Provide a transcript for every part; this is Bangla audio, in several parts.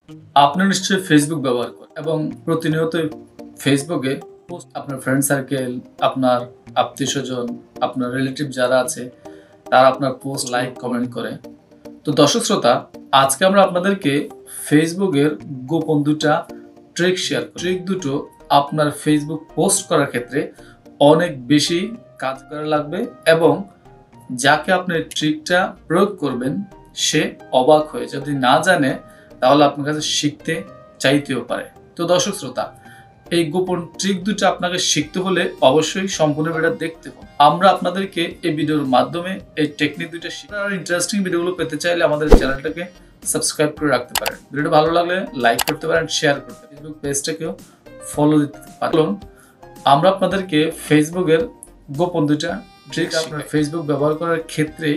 আপনি নিশ্চয়ই ফেসবুক ব্যবহার করেন এবং প্রতিনিয়ত ফেসবুকে পোস্ট আপনার ফ্রেন্ড সার্কেল, আপনার আত্মীয়স্বজন, আপনার রিলেটিভ যারা আছে তারা আপনার পোস্ট লাইক কমেন্ট করে। তো দর্শক শ্রোতা, আজকে আমরা আপনাদেরকে ফেসবুকের গোপন দুটা ট্রিক শেয়ার করি। ট্রিক দুটো আপনার ফেসবুক পোস্ট করার ক্ষেত্রে অনেক বেশি কাজ করা লাগবে এবং যাকে আপনি ট্রিকটা প্রয়োগ করবেন সে অবাক হয়ে, যদি না জানে তাহলে আপনার কাছে শিখতে চাইতেও পারে। তো দর্শক শ্রোতা, এই গোপন ট্রিক দুটো আপনাকে শিখতে হলে অবশ্যই সম্পূর্ণ ভিডিও দেখতে হবে। আমরা আপনাদেরকে এই ভিডিওর মাধ্যমে এই টেকনিক দুটো শিখতে আর ইন্টারেস্টিং ভিডিওগুলো পেতে চাইলে আমাদের চ্যানেলটাকে সাবস্ক্রাইব করে রাখতে পারেন। ভিডিওটা ভালো লাগলে লাইক করতে পারেন, শেয়ার করতে পারেন, ফেসবুক পেজটাকেও ফলো দিতে পারেন। আমরা আপনাদেরকে ফেসবুকের গোপন দুটা ট্রিক আপনার ফেসবুক ব্যবহার করার ক্ষেত্রে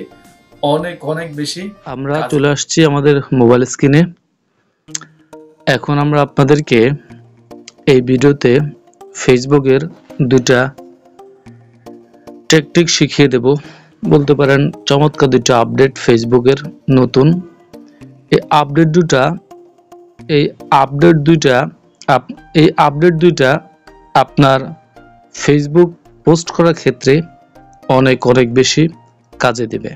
অনেক বেশি। আমরা চলে আসছি আমাদের মোবাইল স্ক্রিনে। এখন আমরা আপনাদেরকে এই ভিডিওতে ফেসবুকের দুটা টেকনিক শিখিয়ে দেব, বলতে পারেন চমৎকার দুটো আপডেট ফেসবুকের নতুন। এই আপডেট দুইটা আপনার ফেসবুক পোস্ট করার ক্ষেত্রে অনেক বেশি কাজে দেবে।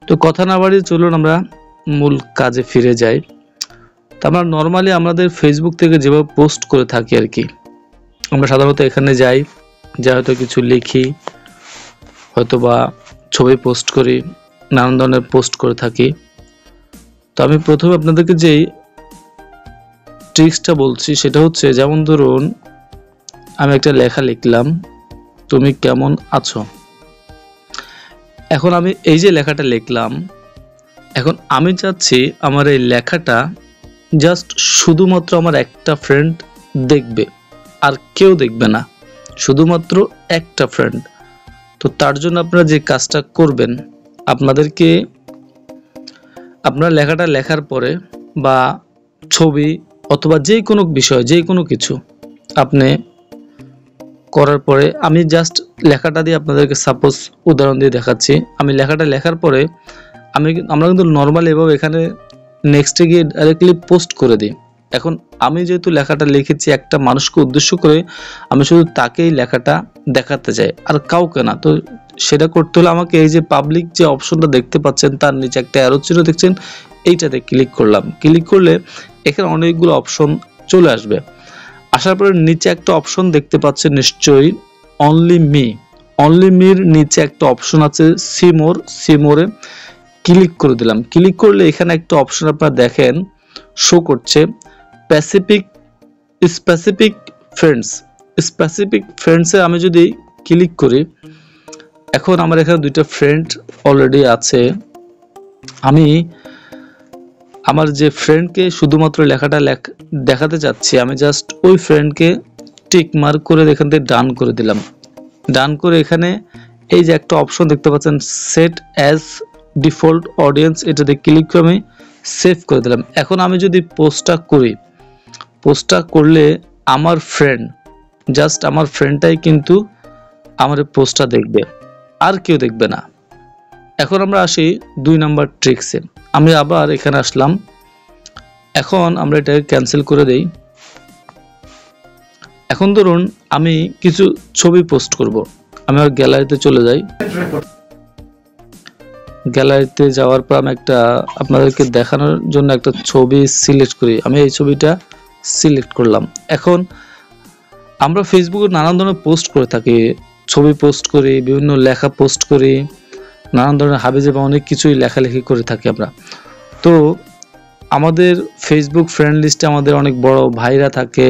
তো কথা না বাড়িয়ে চলুন আমরা মূল কাজে ফিরে যাই। তো আমরা নর্মালি আমাদের ফেসবুক থেকে যেভাবে পোস্ট করে থাকি আর কি, আমরা সাধারণত এখানে যাই, যা হয়তো কিছু লিখি, হয়তো বা ছবি পোস্ট করি, নানান ধরনের পোস্ট করে থাকি। তো আমি প্রথমে আপনাদেরকে যেই ট্রিক্সটা বলছি সেটা হচ্ছে, যেমন ধরুন আমি একটা লেখা লিখলাম, তুমি কেমন আছো। এখন আমি এই যে লেখাটা লিখলাম, এখন আমি চাচ্ছি আমার এই লেখাটা জাস্ট শুধুমাত্র আমার একটা ফ্রেন্ড দেখবে, আর কেউ দেখবে না, শুধুমাত্র একটা ফ্রেন্ড। তো তার জন্য আপনারা যে কাজটা করবেন, আপনাদেরকে আপনার লেখাটা লেখার পরে বা ছবি অথবা যে কোনো বিষয়, যে কোনো কিছু আপনি করার পরে, আমি জাস্ট লেখাটা দিয়ে আপনাদেরকে সাপোজ উদাহরণ দিয়ে দেখাচ্ছি। আমি লেখাটা লেখার পরে আমরা কিন্তু নর্মালি এভাবে এখানে নেক্সটে গিয়ে ডাইরেক্টলি পোস্ট করে দিই। এখন আমি যেহেতু লেখাটা লিখেছি একটা মানুষকে উদ্দেশ্য করে, আমি শুধু তাকেই লেখাটা দেখাতে চাই, আর কাউকে না। তো সেটা করতে হলে আমাকে এই যে পাবলিক যে অপশনটা দেখতে পাচ্ছেন, তার নিচে একটা অ্যারো চিহ্ন দেখছেন, এইটাতে ক্লিক করলাম। ক্লিক করলে এখানে অনেকগুলো অপশন চলে আসবে। আসার পরে নিচে একটা অপশন দেখতে পাচ্ছেন নিশ্চয়ই, অনলি মির নিচে একটা অপশন আছে সিমোরে ক্লিক করে দিলাম। ক্লিক করলে এখানে একটা অপশন আপনারা দেখেন শো করছে, স্পেসিফিক ফ্রেন্ডসে আমি যদি ক্লিক করি, এখন আমার এখানে দুইটা ফ্রেন্ড অলরেডি আছে। আমি আমার যে ফ্রেন্ডকে শুধুমাত্র লেখাটা দেখাতে চাচ্ছি, আমি জাস্ট ওই ফ্রেন্ডকে টিক মার্ক করে এখান থেকে ডান করে দিলাম। ডান করে এখানে এই যে একটা অপশন দেখতে পাচ্ছেন, সেট অ্যাজ ডিফল্ট অডিয়েন্স, এটাতে ক্লিক করে আমি সেভ করে দিলাম। এখন আমি যদি পোস্টটা করলে আমার ফ্রেন্ডটাই কিন্তু আমার পোস্টটা দেখবে, আর কেউ দেখবে না। এখন আমরা আসি 2 নাম্বার ট্রিক্সে। আমি আবার এখানে আসলাম, এখন আমরা এটাকে ক্যান্সেল করে দেই। এখন ধরুন আমি কিছু ছবি পোস্ট করব, আমি আর গ্যালারিতে চলে যাই। গ্যালারিতে যাওয়ার পর আমি একটা আপনাদেরকে দেখানোর জন্য একটা ছবি সিলেক্ট করি। আমি এই ছবিটা সিলেক্ট করলাম। এখন আমরা ফেসবুকে নানান ধরনের পোস্ট করে থাকি, ছবি পোস্ট করি, বিভিন্ন লেখা পোস্ট করি, নানান ধরনের হাবিজাবি অনেক কিছুই লেখালেখি করে থাকি আমরা। তো আমাদের ফেসবুক ফ্রেন্ড লিস্টে আমাদের অনেক বড় ভাইরা থাকে,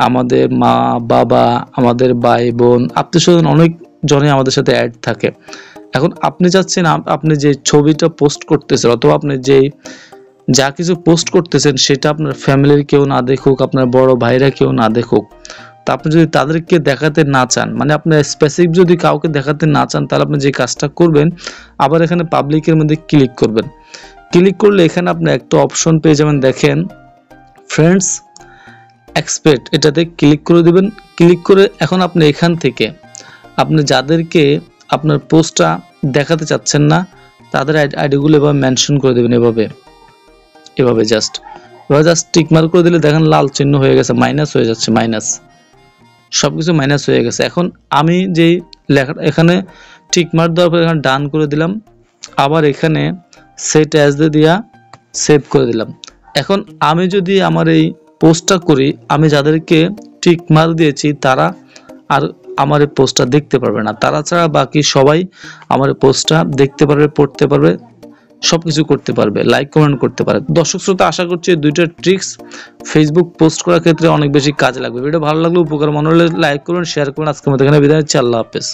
আমাদের মা বাবা, আমাদের ভাই বোন, আত্মীয়স্বজন অনেক জনে আমাদের সাথে অ্যাড থাকে। এখন আপনি চাচ্ছেন আপনি যে ছবিটা পোস্ট করতেছেন অথবা আপনি যা কিছু পোস্ট করতেছেন সেটা আপনার ফ্যামিলির কেউ না দেখুক, আপনার বড় ভাইরা কেউ না দেখুক। তা আপনি যদি তাদেরকে দেখাতে না চান, মানে আপনার স্পেসিফিক যদি কাউকে দেখাতে না চান, তাহলে আপনি যে কাজটা করবেন, আবার এখানে পাবলিকের মধ্যে ক্লিক করবেন। ক্লিক করলে এখানে আপনি একটা অপশন পেয়ে যাবেন, দেখেন ফ্রেন্ডস এক্সপেক্ট, এটাতে ক্লিক করে দিবেন। ক্লিক করে এখন আপনি এখান থেকে আপনি যাদেরকে আপনার পোস্টটা দেখাতে চাচ্ছেন না, তাদের আইডিগুলো এভাবে মেনশন করে দেবেন, এভাবে জাস্ট এবার জাস্ট টিক মার্ক করে দিলে দেখেন লাল চিহ্ন হয়ে গেছে, মাইনাস হয়ে যাচ্ছে, মাইনাস, সবকিছু মাইনাস হয়ে গেছে। এখন আমি যেই লেখাটা এখানে টিক মার্ক দেওয়ার পর এখানে ডান করে দিলাম, আবার এখানে সেট অ্যাজ দিয়া সেভ করে দিলাম। এখন আমি যদি আমার এই পোস্টটা করি, আমি যাদেরকে টিক মার্ক দিয়েছি তারা আর আমার এই পোস্টটা দেখতে পারবে না, তারা ছাড়া বাকি সবাই আমার এই পোস্টটা দেখতে পারবে, পড়তে পারবে, সবকিছু করতে পারবে, লাইক কমেন্ট করতে পারে। দর্শক শ্রোতা, আশা করছি এই দুইটা ট্রিক্স ফেসবুক পোস্ট করার ক্ষেত্রে অনেক বেশি কাজে লাগবে। ভিডিও ভালো লাগলে, উপকার মনে হলে লাইক করুন, শেয়ার করুন। আজকের মতো এখানে বিদায় নিচ্ছি, আল্লাহ হাফেজ।